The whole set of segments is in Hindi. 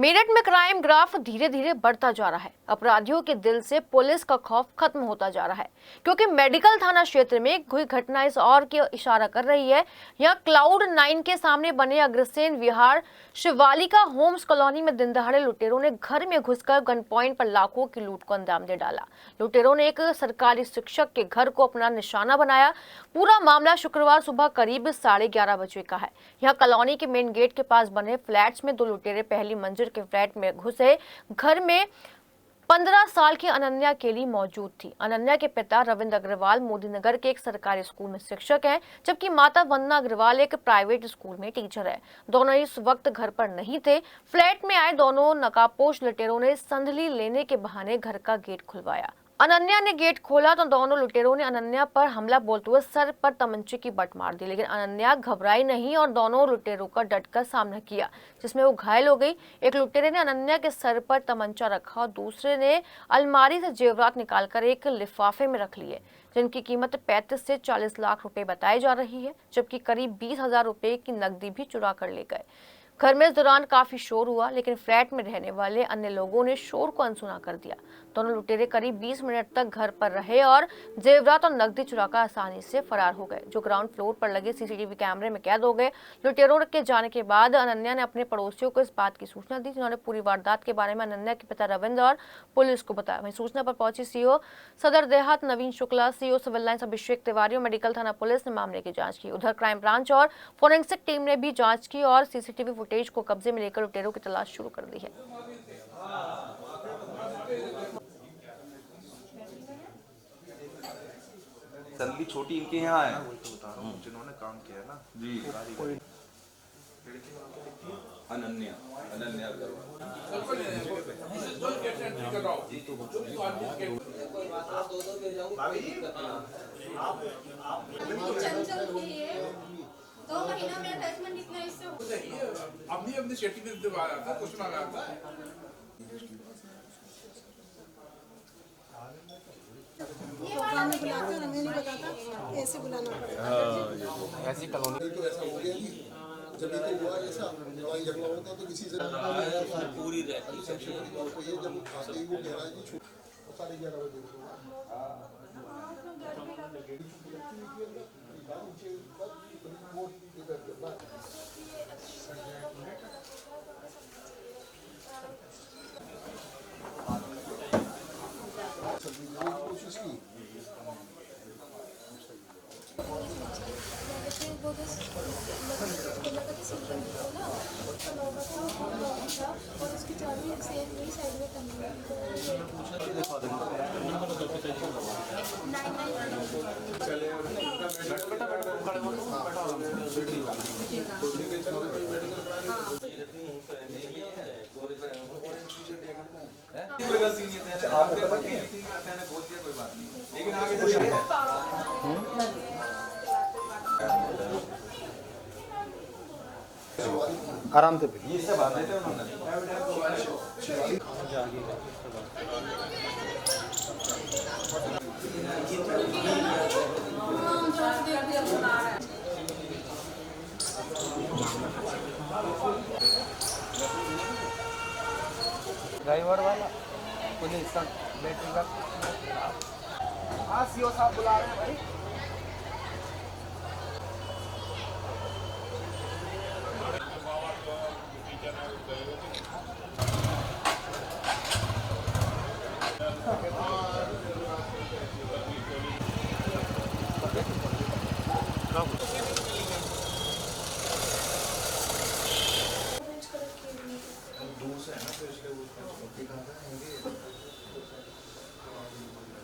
मेरठ में क्राइम ग्राफ धीरे धीरे बढ़ता जा रहा है। अपराधियों के दिल से पुलिस का खौफ खत्म होता जा रहा है, क्योंकि मेडिकल थाना क्षेत्र में हुई घटना इस और की इशारा कर रही है। यहाँ क्लाउड 9 के सामने बने अग्रसेन विहार शिवालिका होम्स कॉलोनी में दिन दहाड़े लुटेरों ने घर में घुसकर गन पॉइंट पर लाखों की लूट को अंजाम दे डाला। लुटेरों ने एक सरकारी शिक्षक के घर को अपना निशाना बनाया। पूरा मामला शुक्रवार सुबह करीब 11:30 बजे का है। यहाँ कॉलोनी के मेन गेट के पास बने फ्लैट्स में दो लुटेरे पहली मंजिल के फ्लैट में घुसे। घर में 15 साल की अनन्या केली मौजूद थी। अनन्या के पिता रविंद्र अग्रवाल मोदी नगर के एक सरकारी स्कूल में शिक्षक हैं, जबकि माता वंदना अग्रवाल एक प्राइवेट स्कूल में टीचर है। दोनों इस वक्त घर पर नहीं थे। फ्लैट में आए दोनों नकाबपोश लुटेरों ने संधली लेने के बहाने घर का गेट खुलवाया। अनन्या ने गेट खोला तो दोनों लुटेरों ने अनन्या पर हमला बोलते हुए सर पर तमंचे की बट मार दी, लेकिन अनन्या घबराई नहीं और दोनों लुटेरों का डटकर सामना किया, जिसमें वो घायल हो गई। एक लुटेरे ने अनन्या के सर पर तमंचा रखा और दूसरे ने अलमारी से जेवरात निकालकर एक लिफाफे में रख लिए, जिनकी कीमत 35 से 40 लाख रुपए बताई जा रही है, जबकि करीब 20,000 रुपए की नकदी भी चुरा कर ले गए। घर में इस दौरान काफी शोर हुआ, लेकिन फ्लैट में रहने वाले अन्य लोगों ने शोर को अनसुना कर दिया। दोनों लुटेरे करीब 20 मिनट तक घर पर रहे और जेवरात और नकदी चुराकर आसानी से फरार हो गए, जो ग्राउंड फ्लोर पर लगे सीसीटीवी कैमरे में कैद हो गए। लुटेरों के जाने के बाद अनन्या ने अपने पड़ोसियों को इस बात की सूचना दी, जिन्होंने पूरी वारदात के बारे में अनन्या के पिता रविंद्र और पुलिस को बताया। वहीं सूचना पर पहुंची सीओ सदर देहात नवीन Shukla, CO civil lines Abhishek Tiwari और मेडिकल थाना पुलिस ने मामले की जांच की। उधर क्राइम ब्रांच और फोरेंसिक टीम ने भी जांच की और सीसीटीवी फुटेज को कब्जे में लेकर लुटेरों की तलाश शुरू कर दी है। संधि छोटी इनके यहाँ है, जिन्होंने काम किया ना जी। अनन्या दो महीना में अटैचमेंट इतना इससे अपनी शेटी में दिलवाया था, कुछ मंगाया था। ये वाला में बुलाते हैं, हमें नहीं बताता, ऐसे बुलाना पड़ेगा। ऐसी कॉलोनी तो ऐसा हो गया कि जब ये तो हुआ ऐसा लड़ाई झगड़ा होता तो किसी से पूरी रहती है। ये जब आते ही वो कह रहा है कि 11:30 बजे कोशिश की। और उसकी चाबी सेम वही साइड में टंगी आराम से ये सब बात देते हैं उन्होंने। ड्राइवर वाला पुलिस बैटरी का। हाँ सीओ साहब बुला रहे हैं भाई।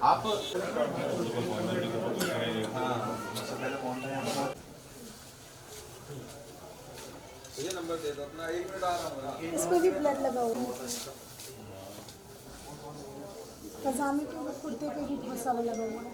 आप ये नंबर दे दो अपना, 1 मिनट आ रहा हूँ। इसमें भी ब्लड लगा हुआ है। पजामे के ऊपर कुर्ते पे भी बहुत सारा लगा हुआ है।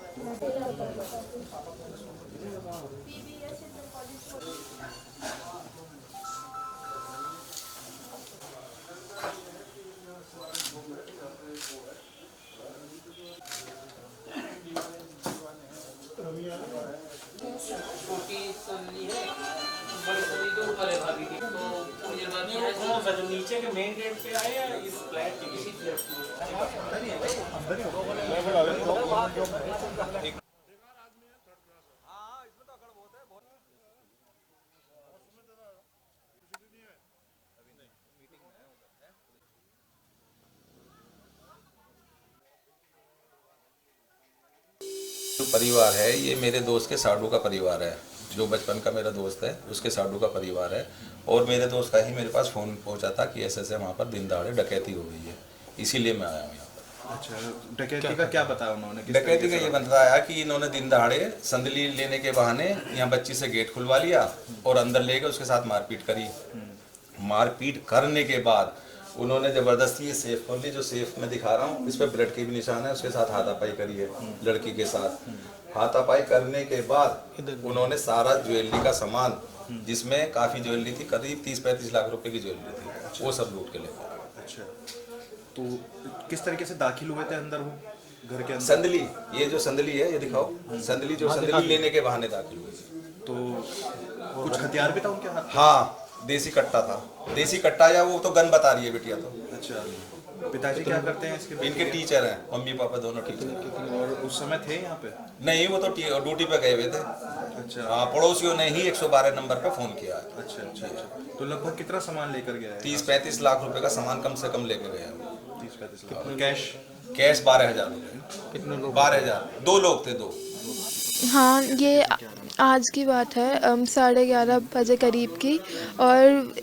छोटी सन्नी है, बड़ी सन्नी तो ऊपर है भाभी की, तो नीचे के के मेन गेट पे आए या इस फ्लैट के किसी फ्लैट जो परिवार है ये मेरे दोस्त के साडू का परिवार है, जो बचपन का मेरा दोस्त है उसके साडू का परिवार है। और मेरे दोस्त का ही मेरे पास फ़ोन पहुंचा था कि ऐसे वहाँ पर दिन दहाड़े डकैती हो गई है, इसीलिए मैं आया हूँ यहाँ पर। अच्छा, डकैती का क्या बताया उन्होंने? डकैती का ये बताया कि इन्होंने दिन दहाड़े संदली लेने के बहाने यहाँ बच्ची से गेट खुलवा लिया और अंदर ले गए, उसके साथ मारपीट करी। मारपीट करने के बाद उन्होंने जबरदस्ती ये सेफ खोल ली, जो सेफ मैं दिखा रहा हूँ, इस पर ब्लड के भी निशान है। उसके साथ हाथापाई करी है लड़की के साथ। हाथापाई करने के बाद उन्होंने सारा ज्वेलरी का सामान, जिसमें काफ़ी ज्वेलरी थी, करीब 30-35 लाख रुपए की ज्वेलरी थी, वो सब लूट के ले गए। अच्छा, तो किस तरीके से दाखिल हुए थे अंदर वो घर के अंदर? संदली, ये जो संदली है ये दिखाओ, संदली जो संदली लेने के बहाने दाखिल हुए थे। तो कुछ हथियार भी था उनके हाथ? हाँ, देसी कट्टा था, देसी कट्टा, या वो तो गन बता रही है बिटिया तो। अच्छा, पिताजी क्या करते हैं इसके? इनके टीचर हैं, मम्मी पापा दोनों टीचर। और उस समय थे यहाँ पे? नहीं, वो तो ड्यूटी पे गए हुए थे। अच्छा। हाँ, पड़ोसियों ने ही 112 नंबर पे फोन किया। अच्छा अच्छा अच्छा, तो लगभग कितना सामान लेकर गया है? 30-35 लाख रुपए का सामान कम से कम लेके गए हैं। 30-35 लाख कैश? कैश 12,000 रुपये। कितने लोग? 12,000, 2 लोग थे, 2। हाँ, ये आज की बात है 11:30 बजे करीब की। और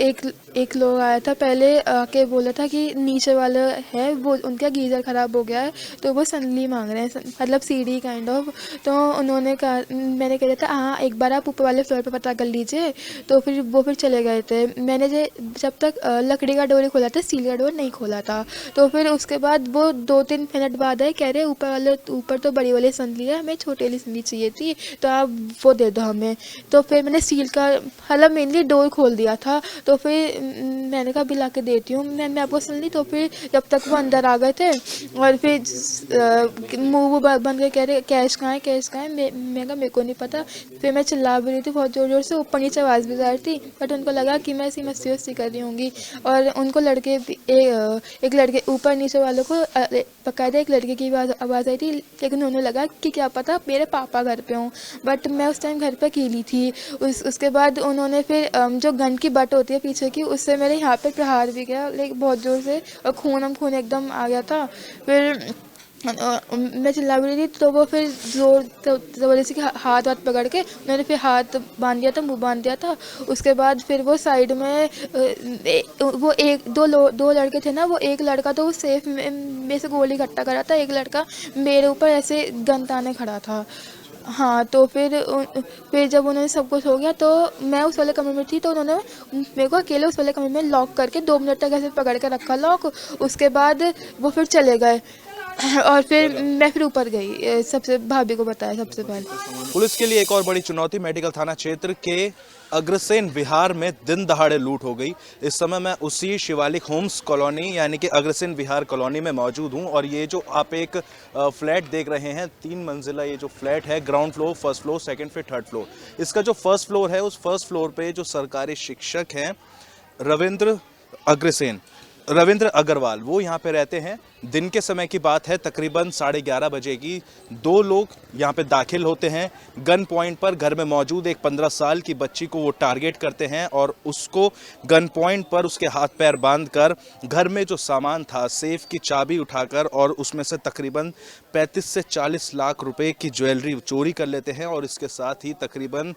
एक लोग आया था, पहले आके बोला था कि नीचे वाला है वो, उनका गीज़र ख़राब हो गया है तो वो संदली मांग रहे हैं, मतलब सीढ़ी काइंड ऑफ। तो उन्होंने कहा, मैंने कहा था हाँ एक बार आप ऊपर वाले फ्लोर पे पता कर लीजिए। तो फिर चले गए थे। मैंने जब तक लकड़ी का डोर ही खोला था, स्टील का डोर नहीं खोला था। तो फिर उसके बाद वो 2-3 मिनट बाद आए, कह रहे ऊपर तो बड़ी वाली संदली है, हमें छोटी वाली संदली चाहिए थी, तो आप वो दे दो हमें। तो फिर मैंने स्टील का, मतलब मेनली डोर खोल दिया था। तो फिर मैंने कहा अभी ला के देती हूँ मैं आपको संदली। तो फिर जब तक वो अंदर आ गए थे और फिर मुँह बन के कह रहे कैश कहाँ है। मैं कहा मेरे को नहीं पता। फिर मैं चिल्ला भी रही थी बहुत ज़ोर से, ऊपर नीचे आवाज़ भी जा रही थी, बट उनको लगा कि मैं ऐसी मस्ती कर रही होंगी। और उनको लड़के एक लड़के ऊपर नीचे वालों को बकायदा एक लड़के की आवाज़ आई थी, लेकिन उन्हें लगा कि क्या पता मेरे पापा घर पे हों, बट मैं उस टाइम घर पे अकेली थी। उसके बाद उन्होंने फिर जो गन की बट होती है पीछे की, उससे मेरे यहाँ पे प्रहार भी गया, लेकिन बहुत ज़ोर से, और खून एकदम आ गया था। फिर मैं चिल्ला भी रही थी, तो वो फिर ज़बरदस्ती के हाथ पकड़ के उन्होंने फिर हाथ बांध दिया था, मुंह बांध दिया था। उसके बाद फिर वो साइड में वो दो लड़के थे ना, वो एक लड़का तो सेफ में से गोली इकट्ठा करा था, एक लड़का मेरे ऊपर ऐसे गन ताने खड़ा था। हाँ, तो फिर जब उन्होंने सब कुछ हो गया तो मैं उस वाले कमरे में थी, तो उन्होंने मेरे को अकेले उस वाले कमरे में लॉक करके 2 मिनट तक ऐसे पकड़ के रखा लॉक। उसके बाद वो फिर चले गए और फिर मैं फिर ऊपर गई, सबसे भाभी को बताया सबसे पहले। पुलिस के लिए एक और बड़ी चुनौती मेडिकल थाना क्षेत्र के अग्रसेन विहार में दिन दहाड़े लूट हो गई। इस समय मैं उसी शिवालिक होम्स कॉलोनी यानी कि अग्रसेन विहार कॉलोनी में मौजूद हूं। और ये जो आप एक फ्लैट देख रहे हैं, 3 मंजिला ये जो फ्लैट है, ground floor, first floor, second floor, third floor. इसका जो फर्स्ट फ्लोर है, उस फर्स्ट फ्लोर पे जो सरकारी शिक्षक हैं रविंद्र अग्रवाल, वो यहाँ पे रहते हैं। दिन के समय की बात है, तकरीबन 11:30 बजे की 2 लोग यहाँ पे दाखिल होते हैं। गन पॉइंट पर घर में मौजूद एक 15 साल की बच्ची को वो टारगेट करते हैं और उसको गन पॉइंट पर उसके हाथ पैर बांधकर घर में जो सामान था, सेफ की चाबी उठाकर और उसमें से तकरीबन 35 से 40 लाख रुपए की ज्वेलरी चोरी कर लेते हैं और इसके साथ ही तकरीबन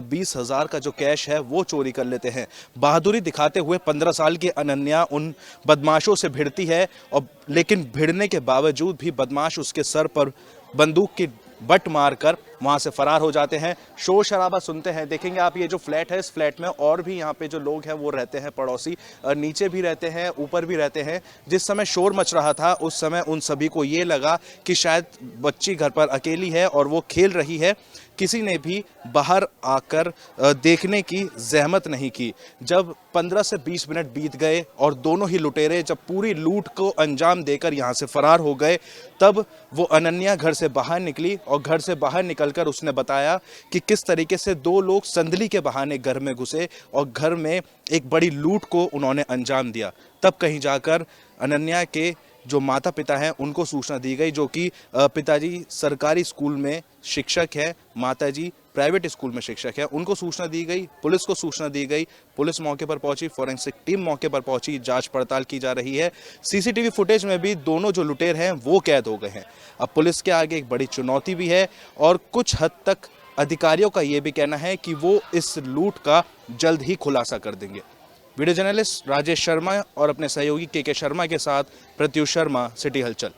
20,000 का जो कैश है वो चोरी कर लेते हैं। बहादुरी दिखाते हुए 15 साल की अनन्या उन बदमाशों से भिड़ती है, और लेकिन भिड़ने के बावजूद भी बदमाश उसके सर पर बंदूक की बट मारकर वहां से फरार हो जाते हैं। शोर शराबा सुनते हैं। देखेंगे आप, ये जो फ्लैट है, इस फ्लैट में और भी यहाँ पे जो लोग हैं वो रहते हैं, पड़ोसी नीचे भी रहते हैं, ऊपर भी रहते हैं। जिस समय शोर मच रहा था उस समय उन सभी को ये लगा कि शायद बच्ची घर पर अकेली है और वो खेल रही है। किसी ने भी बाहर आकर देखने की जहमत नहीं की। जब 15 से 20 मिनट बीत गए और दोनों ही लुटेरे जब पूरी लूट को अंजाम देकर यहाँ से फरार हो गए, तब वो अनन्या घर से बाहर निकली और घर से बाहर निकल निकलकर उसने बताया कि किस तरीके से दो लोग संदली के बहाने घर में घुसे और घर में एक बड़ी लूट को उन्होंने अंजाम दिया। तब कहीं जाकर अनन्या के जो माता पिता हैं उनको सूचना दी गई, जो कि पिताजी सरकारी स्कूल में शिक्षक है, माताजी प्राइवेट स्कूल में शिक्षक है। उनको सूचना दी गई, पुलिस को सूचना दी गई, पुलिस मौके पर पहुंची, फोरेंसिक टीम मौके पर पहुंची, जांच पड़ताल की जा रही है। सीसीटीवी फुटेज में भी दोनों जो लुटेर हैं वो कैद हो गए हैं। अब पुलिस के आगे एक बड़ी चुनौती भी है और कुछ हद तक अधिकारियों का ये भी कहना है कि वो इस लूट का जल्द ही खुलासा कर देंगे। वीडियो जर्नलिस्ट राजेश शर्मा और अपने सहयोगी के शर्मा के साथ प्रत्युष शर्मा, सिटी हलचल।